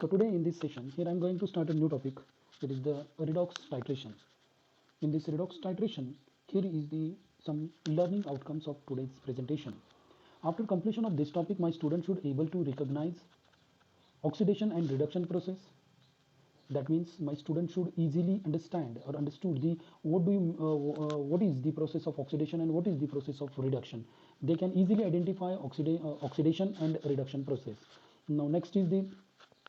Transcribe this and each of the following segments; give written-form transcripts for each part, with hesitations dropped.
So today in this session, here I'm going to start a new topic, that is the redox titration. In this redox titration, here is the some learning outcomes of today's presentation. After completion of this topic, my student should able to recognize oxidation and reduction process. That means my student should easily understand or understood the what is the process of oxidation and what is the process of reduction. They can easily identify oxidation and reduction process. Now next is the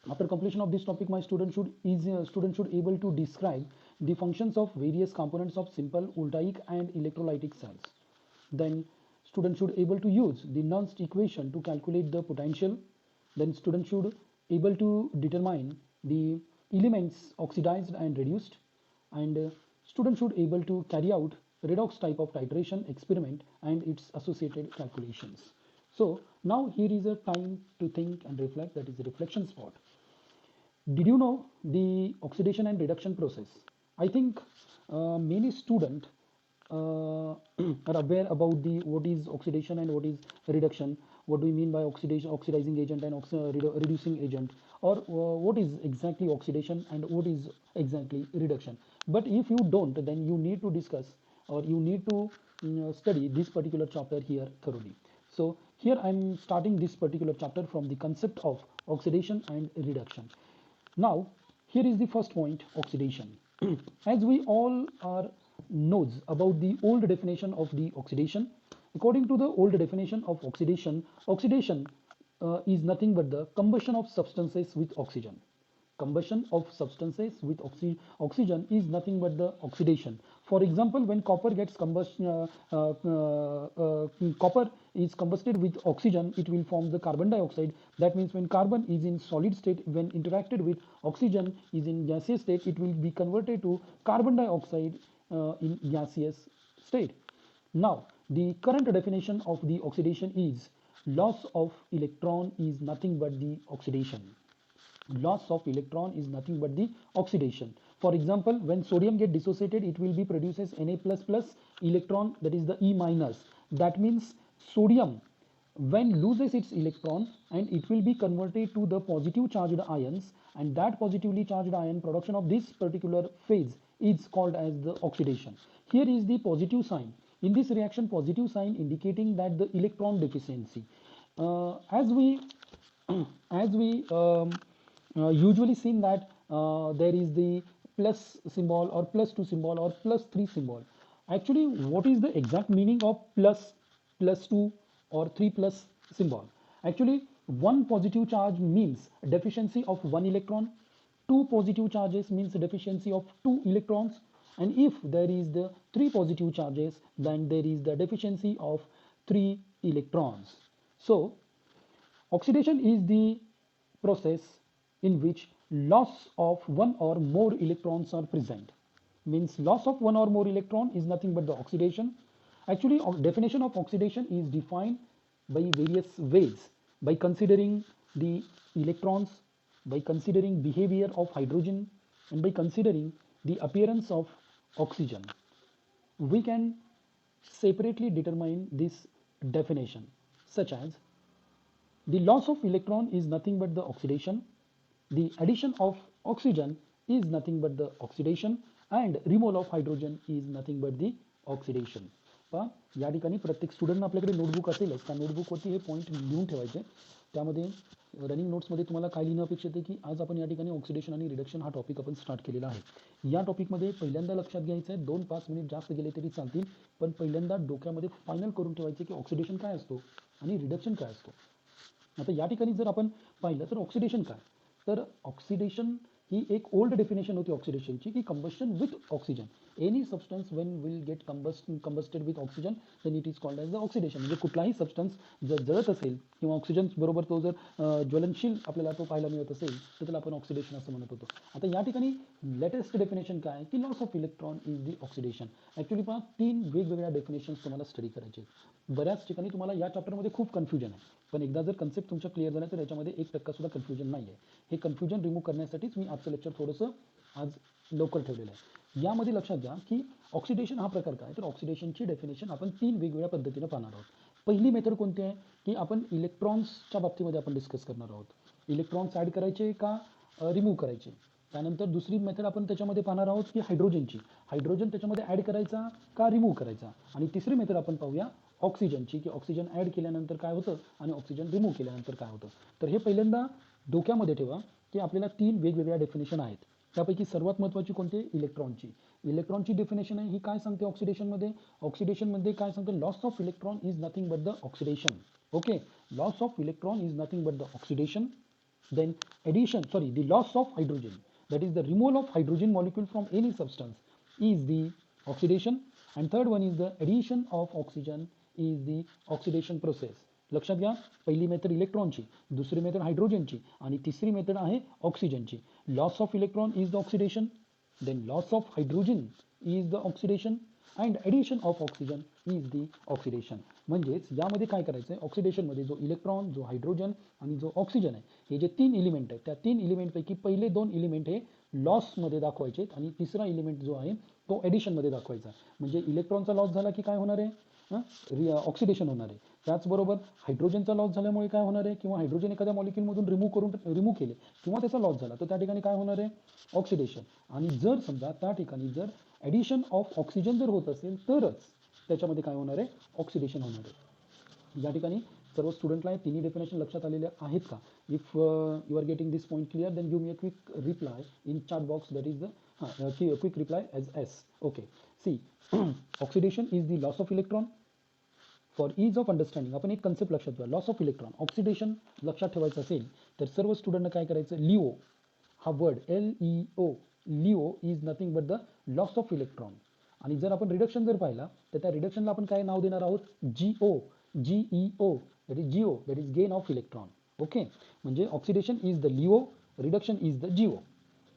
after completion of this topic, my student should able to describe the functions of various components of simple voltaic and electrolytic cells. Then student should able to use the Nernst equation to calculate the potential. Then student should able to determine the elements oxidized and reduced, and student should able to carry out redox type of titration experiment and its associated calculations. So now here is a time to think and reflect, that is the reflection spot. Did you know the oxidation and reduction process? I think many students are aware about the what is oxidation and what is reduction. What do we mean by oxidizing agent and reducing agent, or what is exactly oxidation and what is exactly reduction? But if you don't, then you need to discuss or you need to study this particular chapter here thoroughly. So here I'm starting this particular chapter from the concept of oxidation and reduction. Now, here is the first point, oxidation. As we all are knows about the old definition of the oxidation, according to the old definition of oxidation, oxidation is nothing but the combustion of substances with oxygen. Combustion of substances with oxygen is nothing but the oxidation. For example, when copper gets copper is combusted with oxygen, it will form the carbon dioxide. That means when carbon is in solid state, when interacted with oxygen is in gaseous state, it will be converted to carbon dioxide in gaseous state. Now, the current definition of the oxidation is loss of electron is nothing but the oxidation. Loss of electron is nothing but the oxidation. For example, when sodium get dissociated, it will be produces Na++ electron, that is the E minus. That means sodium when loses its electron, and it will be converted to the positive charged ions, and that positively charged ion production of this particular phase is called as the oxidation. Here is the positive sign. In this reaction, positive sign indicating that the electron deficiency. As we usually seen that there is the plus symbol or +2 symbol or +3 symbol. Actually, what is the exact meaning of plus, +2 or 3 plus symbol? Actually, one positive charge means deficiency of one electron, two positive charges means deficiency of two electrons, and if there is the three positive charges, then there is the deficiency of three electrons. So oxidation is the process in which loss of one or more electrons are present. Means loss of one or more electron is nothing but the oxidation. Actually, definition of oxidation is defined by various ways, by considering the electrons, by considering behavior of hydrogen, and by considering the appearance of oxygen. We can separately determine this definition, such as the loss of electron is nothing but the oxidation. The addition of oxygen is nothing but the oxidation, and removal of hydrogen is nothing but the oxidation. पहा या ठिकाणी प्रत्येक स्टुडंटना आपल्याकडे notebook असेलच, त्या नोटबुकवरती हे point लिहून ठेवायचे. त्यामध्ये रनिंग नोट्समध्ये तुम्हाला काय लिहिणं अपेक्षित आहे की आज आपण या ठिकाणी ऑक्सिडेशन आणि रिडक्शन हा टॉपिक आपण स्टार्ट केलेला आहे. या टॉपिकमध्ये पहिल्यांदा लक्षात घ्यायचं आहे, 2-5 मिनिट जास्त गेले तरी चालतील, पण पहिल्यांदा डोक्यामध्ये फायनल करून ठेवायचे की ऑक्सिडेशन काय असतो आणि रिडक्शन काय असतो. आता या ठिकाणी जर आपण पाहिलं तर ऑक्सिडेशन काय, तर ऑक्सिडेशन ही एक ओल्ड डेफिनेशन होती ऑक्सिडेशनची की combustion with oxygen. Any substance when will get combusted with oxygen then it is called as the oxidation. म्हणजे कुठलाही सबस्टन्स जर जळत असेल किंवा ऑक्सिजन बरोबर तो जर ज्वलनशील आपल्याला तो पाहायला मिळत असेल तर त्याला आपण ऑक्सिडेशन असं म्हणत होतो. आता या ठिकाणी लेटेस्ट डेफिनेशन काय की loss of electron is the oxidation. Actually पहा 3 वेगवेगळ्या डेफिनेशन्स तुम्हाला स्टडी करायचे. बऱ्याच ठिकाणी तुम्हाला या चॅप्टरमध्ये खूप कन्फ्युजन आहे, पण एकदा जर कन्सेप्ट तुमच्या क्लिअर झाला तर याच्यामध्ये 1% सुद्धा कन्फ्युजन नाही आहे. हे कन्फ्युजन रिमूव्ह करण्यासाठीच मी आजचं लेक्चर थोडंसं आज लवकर ठेवलेलं आहे. यामध्ये लक्षात घ्या की ऑक्सिडेशन हा प्रकार काय, तर ऑक्सिडेशनची डेफिनेशन आपण 3 वेगवेगळ्या पद्धतीने पाहणार आहोत. पहिली मेथड कोणती आहे की आपण इलेक्ट्रॉन्सच्या बाबतीमध्ये आपण डिस्कस करणार आहोत. इलेक्ट्रॉन्स ॲड करायचे का रिमूव्ह करायचे. त्यानंतर दुसरी मेथड आपण त्याच्यामध्ये पाहणार आहोत की हायड्रोजनची. हायड्रोजन त्याच्यामध्ये ॲड करायचा का रिमूव्ह करायचा. आणि तिसरी मेथड आपण पाहूया ऑक्सिजनची, की ऑक्सिजन ॲड केल्यानंतर काय होतं आणि ऑक्सिजन रिमूव्ह केल्यानंतर काय होतं. तर हे पहिल्यांदा डोक्यामध्ये ठेवा की आपल्याला 3 वेगवेगळ्या डेफिनेशन आहेत. त्यापैकी सर्वात महत्त्वाची कोणती, इलेक्ट्रॉनची. इलेक्ट्रॉनची डेफिनेशन आहे ही काय सांगते ऑक्सिडेशनमध्ये. ऑक्सिडेशनमध्ये काय सांगते, loss of electron is nothing but the oxidation. Okay, loss of electron is nothing but the oxidation. Then addition, sorry, the loss of hydrogen, that is the removal of hydrogen molecule from any substance is the oxidation. And third one is the addition of oxygen is the oxidation process. लक्षात घ्या, पहिली method इलेक्ट्रॉनची, दुसरी method हायड्रोजनची आणि तिसरी method आहे ऑक्सिजनची. Loss of electron is the oxidation, then loss of hydrogen is the oxidation and addition of oxygen is the oxidation. म्हणजेच यामध्ये काय करायचं आहे, ऑक्सिडेशनमध्ये जो इलेक्ट्रॉन, जो हायड्रोजन आणि जो ऑक्सिजन आहे, हे जे 3 एलिमेंट आहेत, त्या 3 एलिमेंटपैकी पहिले 2 एलिमेंट हे लॉसमध्ये दाखवायचे आणि तिसरा एलिमेंट जो आहे तो ॲडिशनमध्ये दाखवायचा. म्हणजे इलेक्ट्रॉनचा लॉस झाला की काय होणार आहे, ऑक्सिडेशन होणार आहे. त्याचबरोबर हायड्रोजनचा लॉस झाल्यामुळे काय होणार आहे, किंवा हायड्रोजन एखाद्या मॉलिक्यूलमधून रिमूव्ह केले किंवा त्याचा लॉस झाला तर त्या ठिकाणी काय होणार आहे, ऑक्सिडेशन. आणि जर समजा त्या ठिकाणी जर ॲडिशन ऑफ ऑक्सिजन जर होत असेल तरच त्याच्यामध्ये काय होणार आहे, ऑक्सिडेशन होणार आहे. या ठिकाणी सर्व स्टुडंटला तिन्ही डेफिनेशन लक्षात आलेले आहेत का. If you are getting this point clear then give me a quick reply in chat box, that is the quick reply as yes. Okay, see oxidation is the loss of electron. For ease of understanding आपण एक concept लक्षात ठेवा, loss of electron oxidation लक्षात ठेवायचं असेल तर सर्व स्टुडंटनं काय करायचं, लिओ हा word LEO, Leo is nothing but the loss of electron. आणि जर आपण रिडक्शन जर पाहिला तर त्या रिडक्शनला आपण काय नाव देणार आहोत, GEO, that is GEO, that is gain of electron. Okay, म्हणजे oxidation is the LEO, reduction is the GEO.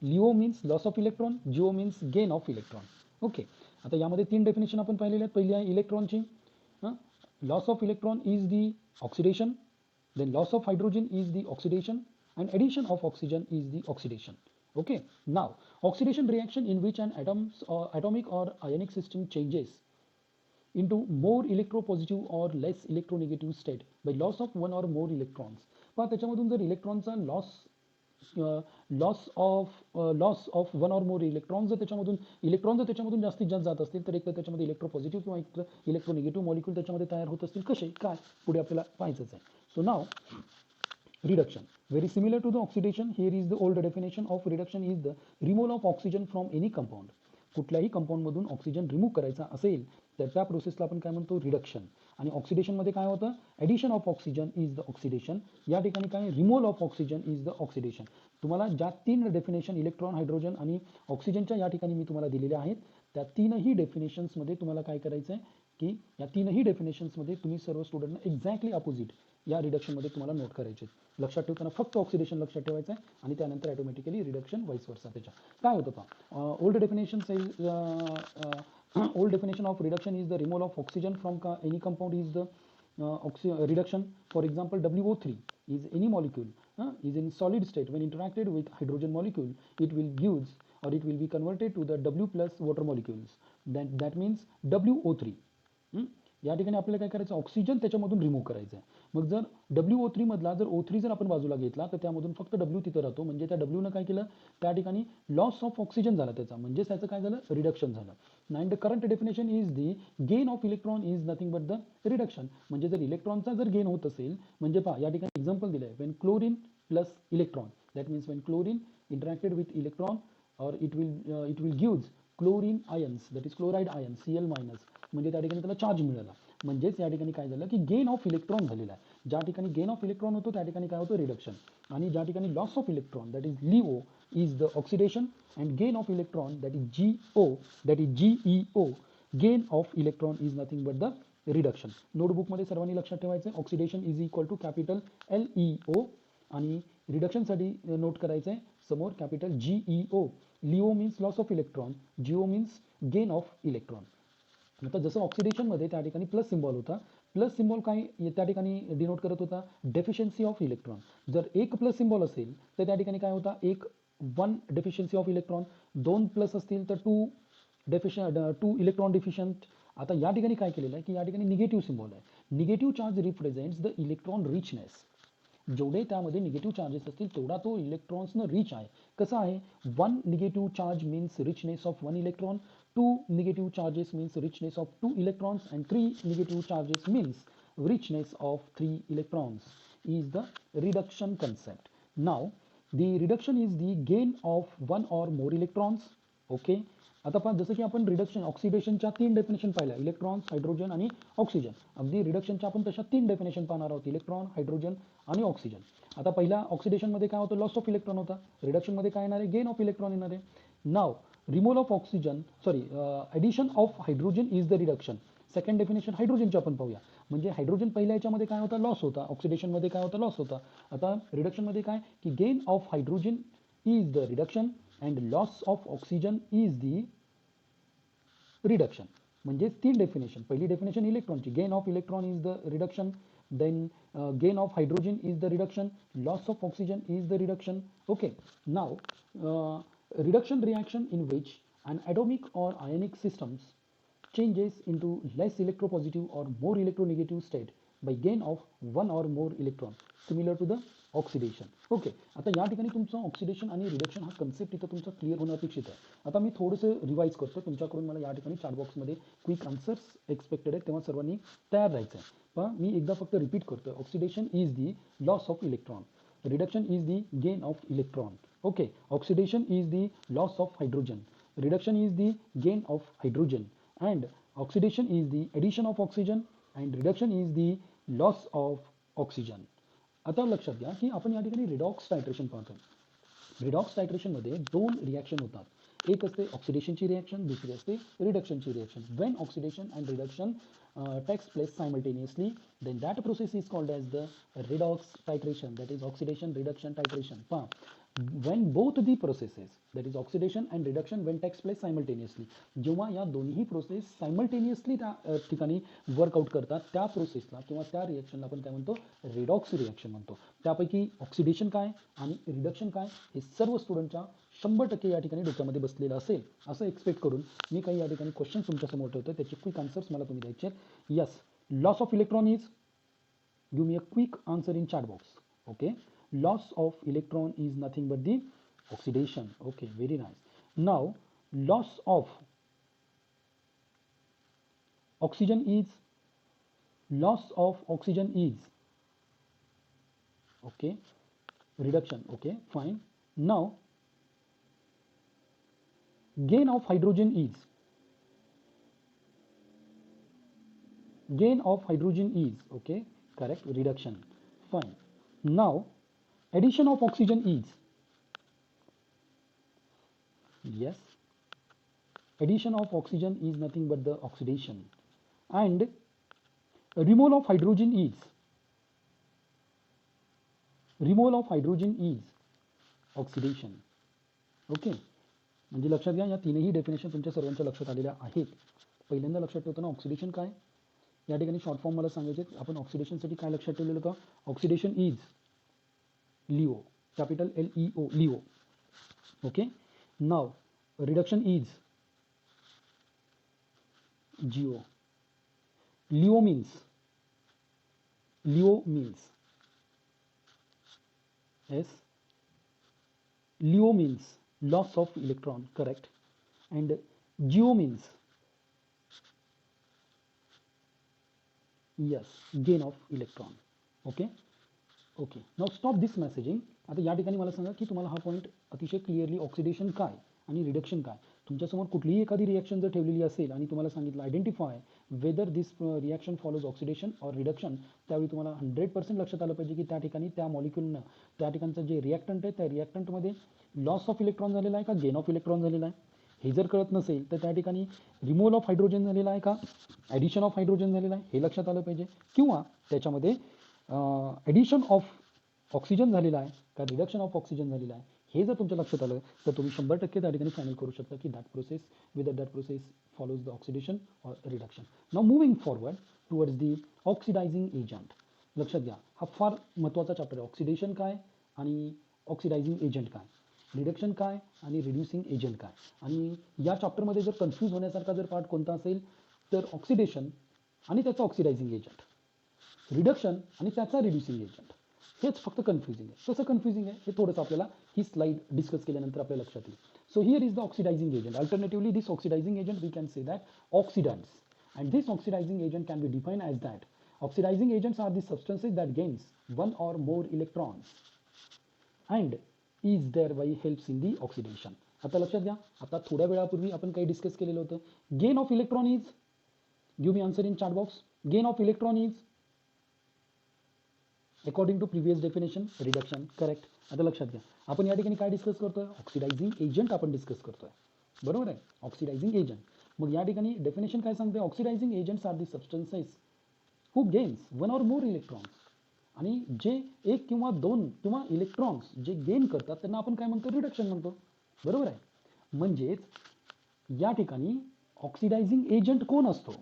LEO means loss of electron, GEO means gain of electron. Okay, आता यामध्ये 3 डेफिनेशन आपण पाहिलेले आहेत. पहिली आहे इलेक्ट्रॉनची, loss of electron is the oxidation, then loss of hydrogen is the oxidation and addition of oxygen is the oxidation. Okay, now oxidation reaction in which an atomic or ionic system changes into more electropositive or less electronegative state by loss of one or more electrons. पण त्याच्यामधून जर इलेक्ट्रॉनचा loss of one or more electron जर त्याच्यामधून जास्तीत जास्त जात असतील तर एक तर त्याच्यामध्ये इलेक्ट्रोपॉझिटिव्ह किंवा एक इलेक्ट्रोनिगेटिव्ह मॉलिक्यूल त्याच्यामध्ये तयार होत असतील. कसे काय पुढे आपल्याला पाहायचंच आहे. So now reduction, very similar to the oxidation. Here is the old definition of reduction is the removal of oxygen from any compound. कुठल्याही कंपाऊंडमधून ऑक्सिजन रिमूव्ह करायचा असेल तर त्या प्रोसेसला आपण काय म्हणतो, रिडक्शन. आणि ऑक्सिडेशनमध्ये काय होतं, addition of oxygen is the oxidation. या ठिकाणी काय, removal of oxygen is the oxidation. तुम्हाला ज्या 3 डेफिनेशन इलेक्ट्रॉन, हायड्रोजन आणि ऑक्सिजनच्या या ठिकाणी मी तुम्हाला दिलेल्या आहेत त्या 3ही डेफिनेशन्समध्ये तुम्हाला काय करायचं आहे की या 3ही डेफिनेशन्समध्ये तुम्ही सर्व स्टुडंटना एक्झॅक्टली अपोजिट या रिडक्शनमध्ये तुम्हाला नोट करायचे. लक्षात ठेवताना फक्त ऑक्सिडेशन लक्षात ठेवायचं आहे आणि त्यानंतर ऑटोमॅटिकली रिडक्शन वाईस वर्सा. त्याच्या काय होतं पहा, old definition old definition of reduction is the removal of oxygen from any compound is the reduction. For example, WO3 is any molecule is in solid state. When interacted with hydrogen molecule, it will gives or it will be converted to the W plus water molecules. That means WO3. या ठिकाणी आपल्याला काय करायचं, oxygen त्याच्यामधून remove करायचं आहे. मग जर WO3 मधला जर O3 जर आपण बाजूला घेतला तर त्यामधून फक्त W तिथं राहतो. म्हणजे त्या Wनं काय केलं, त्या ठिकाणी लॉस ऑफ ऑक्सिजन झाला त्याचा, म्हणजेच त्याचं काय झालं, रिडक्शन झालं. Nine the current definition is the gain of electron is nothing but the reduction. म्हणजे जर इलेक्ट्रॉनचा जर गेन होत असेल, म्हणजे पहा या ठिकाणी एक्झाम्पल दिलं आहे, when chlorine plus electron, that means when chlorine interacted with electron और it will gives chlorine ions, that is chloride ions Cl minus. म्हणजे त्या ठिकाणी त्याला चार्ज मिळाला. म्हणजेच या ठिकाणी काय झालं की गेन ऑफ इलेक्ट्रॉन झालेला आहे. ज्या ठिकाणी गेन ऑफ इलेक्ट्रॉन होतो त्या ठिकाणी काय होतं, रिडक्शन. आणि ज्या ठिकाणी loss of electron that is LEO is the oxidation and gain of electron that is GEO, gain of electron is nothing but the reduction. नोटबुकमध्ये सर्वांनी लक्षात ठेवायचं आहे, oxidation is equal to capital LEO आणि रिडक्शनसाठी नोट करायचं आहे समोर capital GEO. LEO means loss of electron, GEO means gain of electron. आता जसं ऑक्सिडेशनमध्ये त्या ठिकाणी प्लस सिम्बॉल होता, प्लस सिम्बॉल काय त्या ठिकाणी डिनोट करत होता, डेफिशियन्सी ऑफ इलेक्ट्रॉन. जर एक प्लस सिम्बॉल असेल तर त्या ठिकाणी काय होता, 1 डेफिशियन्सी ऑफ इलेक्ट्रॉन, 2 प्लस असतील तर 2 इलेक्ट्रॉन डिफिशियंट. आता या ठिकाणी काय केलेलं आहे की या ठिकाणी निगेटिव्ह सिम्बॉल आहे. Negative charge represents the electron richness जेवढे त्यामध्ये निगेटिव्ह चार्जेस असतील तेवढा तो इलेक्ट्रॉन्सनं रिच आहे. कसं आहे, 1 negative charge means richness of 1 electron, 2 negative charges means richness of 2 electrons, and 3 negative charges means richness of 3 electrons is the reduction concept. Now the reduction is the gain of one or more electrons. Okay, आता पहा जसं की आपण reduction ऑक्सिडेशनच्या 3 definition पाहिल्या, electrons, hydrogen आणि oxygen. अगदी रिडक्शनच्या आपण तशा 3 डेफिनेशन पाहणार आहोत, इलेक्ट्रॉन, हायड्रोजन आणि ऑक्सिजन. आता पहिला ऑक्सिडेशनमध्ये काय होतं, लॉस ऑफ इलेक्ट्रॉन होता. रिडक्शनमध्ये काय येणार आहे, गेन ऑफ इलेक्ट्रॉन येणार आहे. नाव removal of oxygen addition of hydrogen is the reduction. Second definition हायड्रोजनची आपण पाहूया. म्हणजे हायड्रोजन पहिल्या याच्यामध्ये काय होता, लॉस होता. ऑक्सिडेशनमध्ये काय होता, लॉस होता. आता रिडक्शनमध्ये काय की gain of hydrogen is the reduction and loss of oxygen is the reduction. म्हणजे तीन डेफिनेशन. पहिली डेफिनेशन इलेक्ट्रॉनची, gain of electron is the reduction, then gain of hydrogen is the reduction, loss of oxygen is the reduction. Okay, now reduction reaction in which an atomic or ionic systems changes into less electropositive or more electronegative state by gain of one or more electron, similar to the oxidation. Okay, आता या ठिकाणी तुमचं oxidation आणि reduction हा concept इथं तुमचा clear होणं अपेक्षित आहे. आता मी थोडंसं रिवाईज करतो तुमच्याकडून. मला या ठिकाणी चॅट बॉक्समध्ये क्विक आन्सर्स एक्सपेक्टेड आहेत, तेव्हा सर्वांनी तयार राहायचं आहे. पण मी एकदा फक्त रिपीट करतो. Oxidation is the loss of electron, reduction is the gain of electron. Okay, oxidation is the loss of hydrogen, reduction is the gain of hydrogen, and oxidation is the addition of oxygen and reduction is the loss of oxygen. आता लक्षात घ्या की आपण या ठिकाणी redox टायट्रेशन पाहतो. Redox टायट्रेशनमध्ये दोन reaction होतात. एक असते ऑक्सिडेशनची रिॲक्शन, दुसरी असते रिडक्शनची reaction. When oxidation and reduction takes place simultaneously, then that process is called as the redox titration, that is oxidation reduction titration. When both the processes, that is oxidation and reduction, when takes place simultaneously, जेव्हा या दोन्ही process simultaneously त्या ठिकाणी workout करतात, त्या प्रोसेसला किंवा त्या रिॲक्शनला आपण काय म्हणतो, रिडॉक्स रिॲक्शन म्हणतो. त्यापैकी ऑक्सिडेशन काय आणि रिडक्शन काय हे सर्व स्टुडंटच्या 100% या ठिकाणी डोक्यामध्ये बसलेलं असेल असं एक्सपेक्ट करून मी काही या ठिकाणी क्वेश्चन तुमच्यासमोर ठेवतो. त्याचे क्विक आन्सर्स मला तुम्ही द्यायचे आहेत. Yes, loss of electron is, give me a quick answer in chat box. Okay, loss of electron is nothing but the oxidation. Okay, very nice. Now loss of oxygen is, loss of oxygen is, okay, reduction. Okay, fine. Now gain of hydrogen is, gain of hydrogen is, okay, correct, reduction. Fine. Now addition of oxygen is, yes, addition of oxygen is nothing but the oxidation. And removal of hydrogen is, removal of hydrogen is oxidation. Okay, म्हणजे लक्षात घ्या या तीनही definition तुमच्या सर्वांच्या लक्षात आलेल्या आहेत. पहिल्यांदा लक्षात ठेवताना ऑक्सिडेशन काय, या ठिकाणी शॉर्ट फॉर्म मला सांगायचे. आपण ऑक्सिडेशनसाठी काय लक्षात ठेवलेलं होतं, oxidation is Leo, capital LEO, Leo. Okay, now reduction is Jio. LEO means, Leo means S, Leo means loss of electron, correct, and geo means, yes, gain of electron. Okay, okay, now stop this messaging. आता या ठिकाणी मला सांगा की तुम्हाला हा point अतिशय clearly oxidation काय आणि रिडक्शन काय, तुमच्यासमोर कुठलीही एखादी रिॲक्शन जर ठेवलेली असेल आणि तुम्हाला सांगितलं identify whether this reaction follows oxidation or reduction, त्यावेळी तुम्हाला 100% लक्षात आलं पाहिजे की त्या ठिकाणी त्या मॉलिक्युलनं, त्या ठिकाणचं जे रिॲक्टंट आहे त्या रिॲक्टंटमध्ये लॉस ऑफ इलेक्ट्रॉन झालेला आहे का गेन ऑफ इलेक्ट्रॉन झालेला आहे. हे जर कळत नसेल तर त्या ठिकाणी रिमूव्हल ऑफ हायड्रोजन झालेला आहे का ॲडिशन ऑफ हायड्रोजन झालेला आहे हे लक्षात आलं पाहिजे, किंवा त्याच्यामध्ये ॲडिशन ऑफ ऑक्सिजन झालेला आहे का रिडक्शन ऑफ ऑक्सिजन झालेला आहे, हे जर तुमच्या लक्षात आलं तर तुम्ही 100% त्या ठिकाणी फायनल करू शकता की that process, whether that process follows the oxidation or reduction. Now moving forward towards the oxidising agent. लक्षात घ्या हा फार महत्त्वाचा चॅप्टर आहे. ऑक्सिडेशन काय आणि ऑक्सिडायझिंग एजंट काय, रिडक्शन काय आणि रिड्युसिंग एजंट काय. आणि या चॅप्टरमध्ये जर कन्फ्यूज होण्यासारखा जर पार्ट कोणता असेल तर ऑक्सिडेशन आणि त्याचा ऑक्सिडायझिंग एजंट, रिडक्शन आणि त्याचा रिड्युसिंग एजंट. हेच फक्त कन्फ्युजिंग आहे. कसं कन्फ्युजिंग आहे हे थोडंसं आपल्याला ही स्लाइड डिस्कस केल्यानंतर आपल्या लक्षात येईल. So here is the oxidising agent. Alternatively this oxidising agent we can say that oxidants, and this oxidizing agent can be defined as that oxidizing agents are the substances that gains one or more electrons and is thereby helps in the oxidation. आता लक्षात घ्या, आता थोड्या वेळापूर्वी आपण काही discuss केलेलं होतं. Gain of electron is, give me answer in chat box. Gain of electron is according to previous definition reduction. Correct. आता लक्षात घ्या, आपण या ठिकाणी काय डिस्कस करतोय, ऑक्सिडायझिंग एजंट आपण डिस्कस करतोय, बरोबर आहे, ऑक्सिडायझिंग एजंट. मग या ठिकाणी डेफिनेशन काय सांगते, oxidising agents are the substances who gains one or more electrons. आणि जे एक किंवा दोन किंवा इलेक्ट्रॉन्स जे गेन करतात त्यांना आपण काय म्हणतो, रिडक्शन म्हणतो, बरोबर आहे. म्हणजेच या ठिकाणी ऑक्सिडायझिंग एजंट कोण असतो,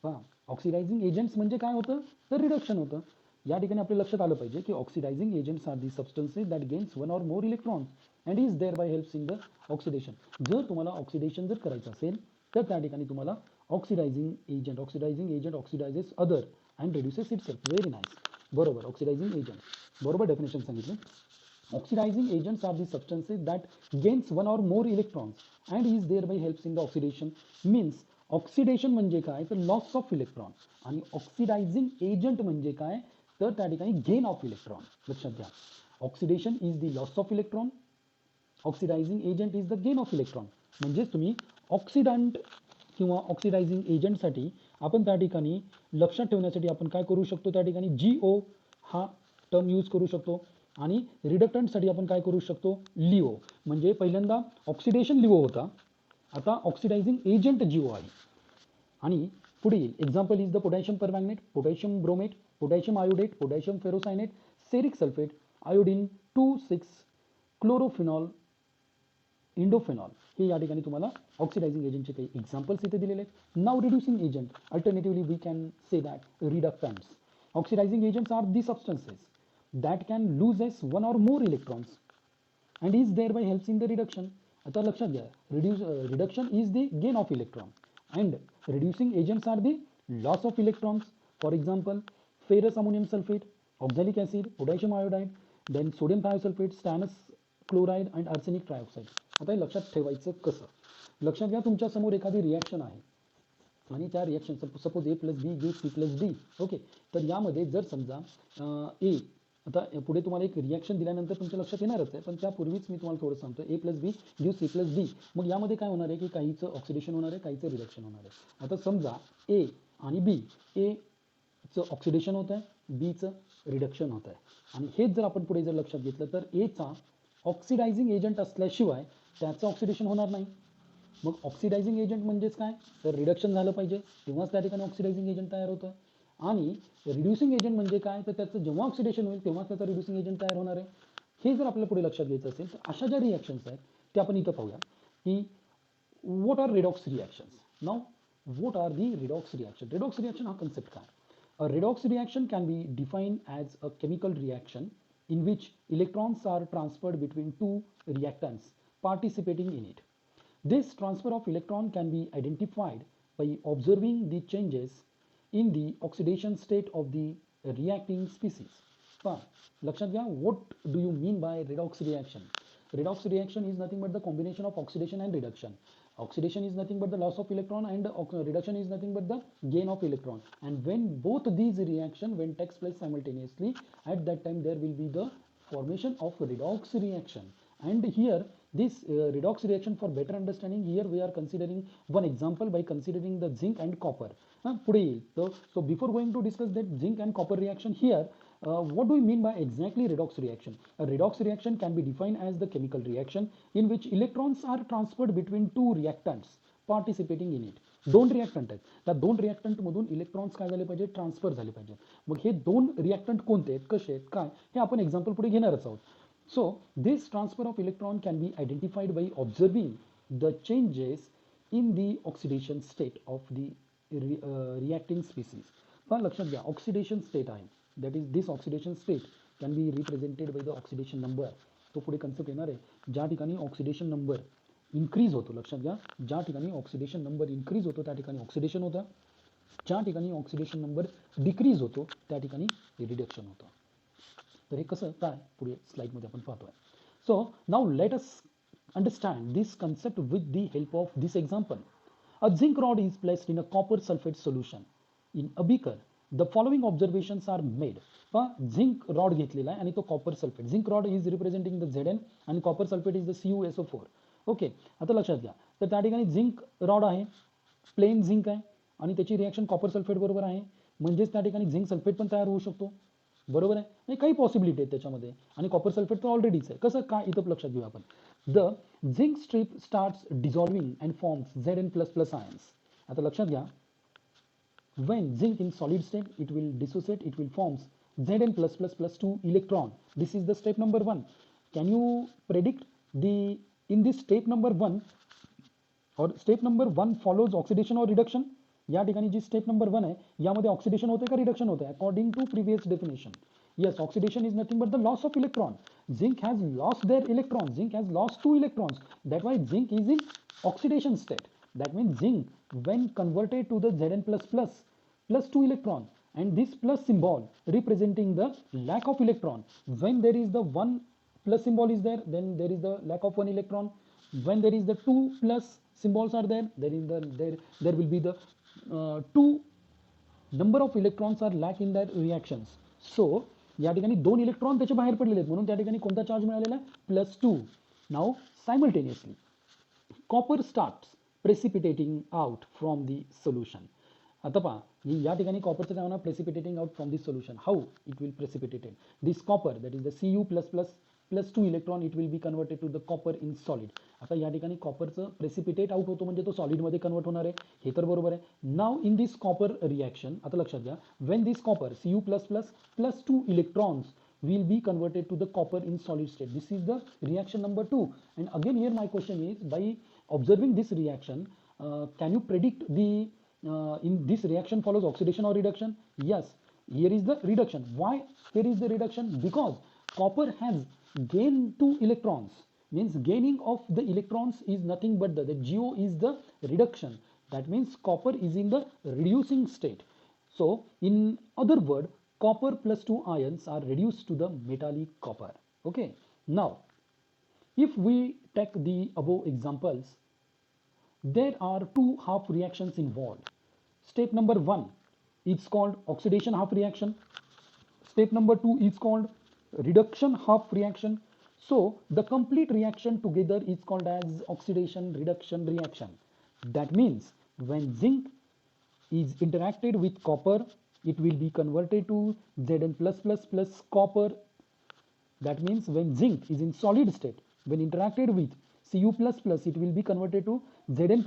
पहा ऑक्सिडायझिंग एजंट्स म्हणजे काय होतं, तर रिडक्शन होतं. या ठिकाणी आपल्या लक्षात आलं पाहिजे की oxidising agents are the substances that gains one or more electrons and is thereby helps in the oxidation. जर तुम्हाला ऑक्सिडेशन जर करायचं असेल तर त्या ठिकाणी तुम्हाला oxidising agent oxidises other and reduces itself. Very nice, बरोबर, ऑक्सिडायझिंग एजंट, बरोबर डेफिनेशन सांगितलं. Oxidizing agents are the substances that gains one or more electrons and is thereby helps in the oxidation. Means oxidation म्हणजे काय, तर loss of electron, आणि oxidizing agent म्हणजे काय, तर त्या ठिकाणी गेन ऑफ इलेक्ट्रॉन. लक्षात घ्या, oxidation is the loss of electron, oxidizing agent is the gain of electron. म्हणजे तुम्ही ऑक्सिडंट किंवा ऑक्सिडायझिंग एजंटसाठी आपण त्या ठिकाणी लक्षात ठेवण्यासाठी आपण काय करू शकतो, त्या ठिकाणी GO हा टर्म यूज करू शकतो. आणि रिडक्टंटसाठी आपण काय करू शकतो, लिओ. म्हणजे पहिल्यांदा ऑक्सिडेशन लिओ होता, आता ऑक्सिडायझिंग एजंट GO आहे. आणि पुढील example is the potassium permanganate, potassium bromate, potassium iodate, potassium ferrocyanate, ceric sulphate, iodine 2,6, chlorophenol, indophenol. हे या ठिकाणी तुम्हाला ऑक्सिडायझिंग एजंटचे काही एक्झाम्पल्स इथे दिलेले आहेत. नाव reducing agent, alternatively we can say that reductants. Oxidising agents are the substances that can loses one or more electrons and is thereby helps in the reduction. आता लक्षात घ्या, reduction is the gain of electron and reducing agents are the loss of electrons. For example, ferrous ammonium sulfate, oxalic acid, potassium iodide, then sodium thiosulfate, stannous chloride and arsenic trioxide. आता हे लक्षात ठेवायचं कसं, लक्षात घ्या, तुमच्या समोर एखादी रिॲक्शन आहे आणि त्या reaction suppose A + B give C + D. Okay, तर यामध्ये जर समजा A, आता पुढे तुम्हाला एक रिॲक्शन दिल्यानंतर तुमच्या लक्षात येणारच आहे, पण त्यापूर्वीच मी तुम्हाला थोडं सांगतो, A + B give C + D. मग यामध्ये काय होणार आहे की काहीचं ऑक्सिडेशन होणार आहे, काहीचं रिडक्शन होणार आहे. आता समजा A आणि B, Aचं ऑक्सिडेशन होत आहे, Bचं रिडक्शन होत आहे. आणि हेच जर आपण पुढे जर लक्षात घेतलं तर Aचा ऑक्सिडायझिंग एजंट असल्याशिवाय त्याचं ऑक्सिडेशन होणार नाही. मग ऑक्सिडायझिंग एजंट म्हणजेच काय, तर रिडक्शन झालं पाहिजे तेव्हाच त्या ठिकाणी ऑक्सिडायझिंग एजंट तयार होतं. आणि रिड्युसिंग एजंट म्हणजे काय, तर त्याचं जेव्हा ऑक्सिडेशन होईल तेव्हाच त्याचा रिड्युसिंग एजंट तयार होणार आहे. हे जर आपल्याला पुढे लक्षात घ्यायचं असेल तर अशा ज्या रिॲक्शन्स आहेत ते आपण इथं पाहूया की व्हॉट आर रिडॉक्स रिॲक्शन्स. नाव what are the redox reaction. Redox reaction हा कन्सेप्ट काय, a redox reaction can be define as a chemical reaction in which electrons are transferred between two reactants participating in it. This transfer of electron can be identified by observing the changes in the oxidation state of the reacting species. पहा लक्षात घ्या, what do you mean by redox reaction? Redox reaction is nothing but the combination of oxidation and reduction. Oxidation is nothing but the loss of electron and reduction is nothing but the gain of electron. And when both these reaction when takes place simultaneously, at that time there will be the formation of redox reaction. And here this redox reaction, for better understanding, here we are considering one example by considering the zinc and copper. पुढे येईल. So before going to discuss that zinc and copper reaction, here what do we mean by exactly redox reaction? A redox reaction can be defined as the chemical reaction in which electrons are transferred between two reactants participating in it. दोन reactant आहेत, त्या दोन reactant मधून electrons काय झाले पाहिजे, transfer झाले पाहिजे. मग हे दोन रिॲक्टंट कोणते आहेत, कसे आहेत, काय, हे आपण एक्झाम्पल पुढे घेणारच आहोत. So this transfer of electron can be identified by observing the changes in the oxidation state of the reacting species. पण लक्षात घ्या, ऑक्सिडेशन स्टेट आहे, that is this oxidation state can be represented by the oxidation number. तो पुढे concept येणार आहे. ज्या ठिकाणी ऑक्सिडेशन नंबर इन्क्रीज होतो, लक्षात घ्या, ज्या ठिकाणी ऑक्सिडेशन नंबर इन्क्रीज होतो त्या ठिकाणी ऑक्सिडेशन होतं, ज्या ठिकाणी ऑक्सिडेशन नंबर डिक्रीज होतो त्या ठिकाणी रिडक्शन होतं. तर हे कसं काय पुढे स्लाइडमध्ये आपण पाहतोय. So now let us understand this concept with the help of this example. A zinc rod is placed in a copper sulfate solution in a beaker. The following observations are made. Zinc rod घेतलेला आहे आणि तो copper sulphate. Zinc rod is representing the Z N आणि copper sulphate is the CuSO4. Okay, आता लक्षात घ्या. तर त्या ठिकाणी झिंक रॉड आहे, प्लेन झिंक आहे आणि त्याची रिॲक्शन कॉपर सल्फेट बरोबर आहे, म्हणजेच त्या ठिकाणी झिंक सल्फेट पण तयार होऊ शकतो. बरोबर आहे, नाही काही पॉसिबिलिटी आहेत त्याच्यामध्ये. आणि कॉपर सल्फेट तर ऑलरेडीच आहे. कसं काय इथं लक्षात घेऊ आपण. The zinc strip starts dissolving and forms Zn++ ions. आता लक्षात घ्या, when zinc in solid state it will dissociate, it will forms Zn+++2 electron. This is the step number 1. Can you predict the in this step number 1 or step number 1 follows oxidation or reduction? या ठिकाणी जी step number 1 आहे यामध्ये oxidation होते का reduction होते according to previous definition? Yes, oxidation is nothing but the loss of electron. Zinc has lost their electrons. Zinc has lost 2 electrons. That's why zinc is in oxidation state. That means zinc, when converted to the Zn++ 2 electron, and this plus symbol representing the lack of electron. When there is the 1 plus symbol is there, then there is the lack of 1 electron. When there is the 2 plus symbols are there, there will be the 2 number of electrons are lack in that reactions. So या ठिकाणी 2 electron त्याचे बाहेर पडलेले आहेत, म्हणून त्या ठिकाणी कोणता चार्ज मिळालेला आहे? +2. Now simultaneously copper starts precipitating out from the solution. आता पहा, या ठिकाणी कॉपरचं काय होणार? Precipitating out from this solution. How it will precipitated? This copper that is the Cu+++2 electron it will be converted to the copper in solid. आता या ठिकाणी कॉपरचं प्रेसिपिटेट आउट होतो म्हणजे तो सॉलिडमध्ये कन्वर्ट होणार आहे, हे तर बरोबर आहे. नाव इन दिस कॉपर रिॲक्शन, आता लक्षात घ्या, Wien this copper Cu+++2 electrons will be converted to the copper in solid state. This is the reaction number 2. And again here my question is, by observing this reaction, can you predict the in this reaction follows oxidation or reduction? Yes, here is the reduction. Why here is the reduction? Because copper has gained 2 electrons, means gaining of the electrons is nothing but the GO is the reduction. That means copper is in the reducing state. So in other word, copper +2 ions are reduced to the metallic copper. Okay, now if we take the above examples, there are 2 half reactions involved. Step number 1 is called oxidation half reaction. Step number 2 is called reduction half reaction. So the complete reaction together is called as oxidation reduction reaction. That means when zinc is interacted with copper, it will be converted to Zn++ copper. That means when zinc is in solid state, when interacted with Cu++, it will be converted to Zn++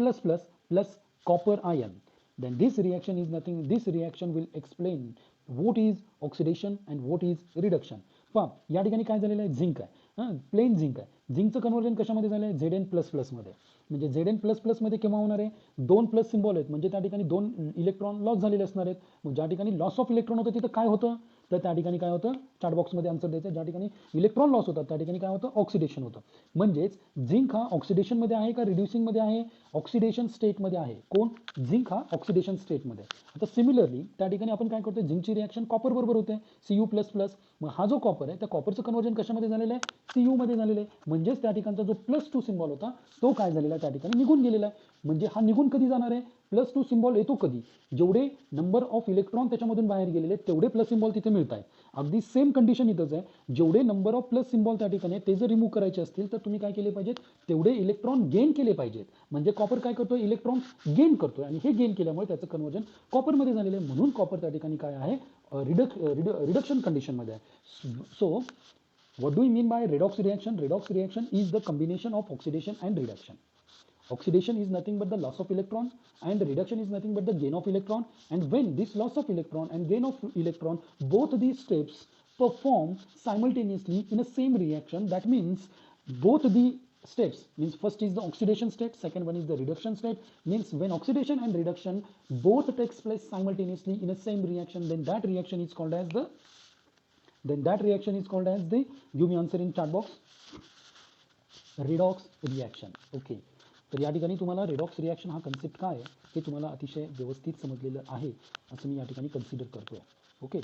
copper ion. Then this reaction is nothing, this reaction will explain what is oxidation and what is reduction. पहा, या ठिकाणी काय झालेलं आहे? Zinc आहे, plain zinc आहे. झिंकचं conversion कशामध्ये झालं आहे? Zn++ मध्ये. म्हणजे Zn++ मध्ये केव्हा होणार आहे? 2 प्लस सिम्बॉल आहेत, म्हणजे त्या ठिकाणी 2 इलेक्ट्रॉन लॉस झालेले असणार आहेत. मग ज्या ठिकाणी लॉस ऑफ इलेक्ट्रॉन होतं तिथं काय होतं? तर त्या ठिकाणी काय होतं? चार्ट बॉक्समध्ये आन्सर द्यायचं. ज्या ठिकाणी इलेक्ट्रॉन लॉस होतात त्या ठिकाणी काय होतं? ऑक्सिडेशन होतं. म्हणजेच झिंक हा ऑक्सिडेशनमध्ये आहे का रिड्युसिंगमध्ये आहे? ऑक्सिडेशन स्टेटमध्ये आहे. कोण? झिंक हा ऑक्सिडेशन स्टेटमध्ये. आता सिमिलरली त्या ठिकाणी आपण काय करतो? झिंकची रिॲक्शन कॉपर बरोबर होते, Cu++. मग हा जो कॉपर आहे त्या कॉपरचं कन्वर्जन कशामध्ये झालेलं आहे? Cu मध्ये झालेलं आहे. म्हणजेच त्या ठिकाणचा जो +2 सिम्बॉल होता तो काय झालेला आहे? त्या ठिकाणी निघून गेलेला आहे. म्हणजे हा निघून कधी जाणार आहे? +2 सिम्बॉल येतो कधी? जेवढे नंबर ऑफ इलेक्ट्रॉन त्याच्यामधून बाहेर गेलेले तेवढे प्लस सिम्बॉल तिथे मिळत आहे. अगदी सेम कंडिशन इथंच आहे. जेवढे नंबर ऑफ प्लस सिम्बॉल त्या ठिकाणी ते जर रिमूव्ह करायचे असतील तर तुम्ही काय केले पाहिजेत? तेवढे इलेक्ट्रॉन गेन केले पाहिजेत. म्हणजे कॉपर काय करतोय? इलेक्ट्रॉन गेन करतोय आणि हे गेन केल्यामुळे त्याचं कन्वर्जन कॉपरमध्ये झालेलं आहे. म्हणून कॉपर त्या ठिकाणी काय आहे? रिडक्शन कंडिशनमध्ये आहे. So what do we mean by redox reaction? Redox reaction is the combination of oxidation and reduction. Oxidation is nothing but the loss of electron and reduction is nothing but the gain of electron. And when this loss of electron and gain of electron, both these steps perform simultaneously in a same reaction, that means both the steps, means first is the oxidation state, second one is the reduction state. Means when oxidation and reduction both takes place simultaneously in a same reaction, then that reaction is called as the give me answer in chat box, redox reaction. Okay, तर या ठिकाणी तुम्हाला redox reaction हा concept काय आहे हे तुम्हाला अतिशय व्यवस्थित समजलेलं आहे असं मी या ठिकाणी कन्सिडर करतोय. ओके.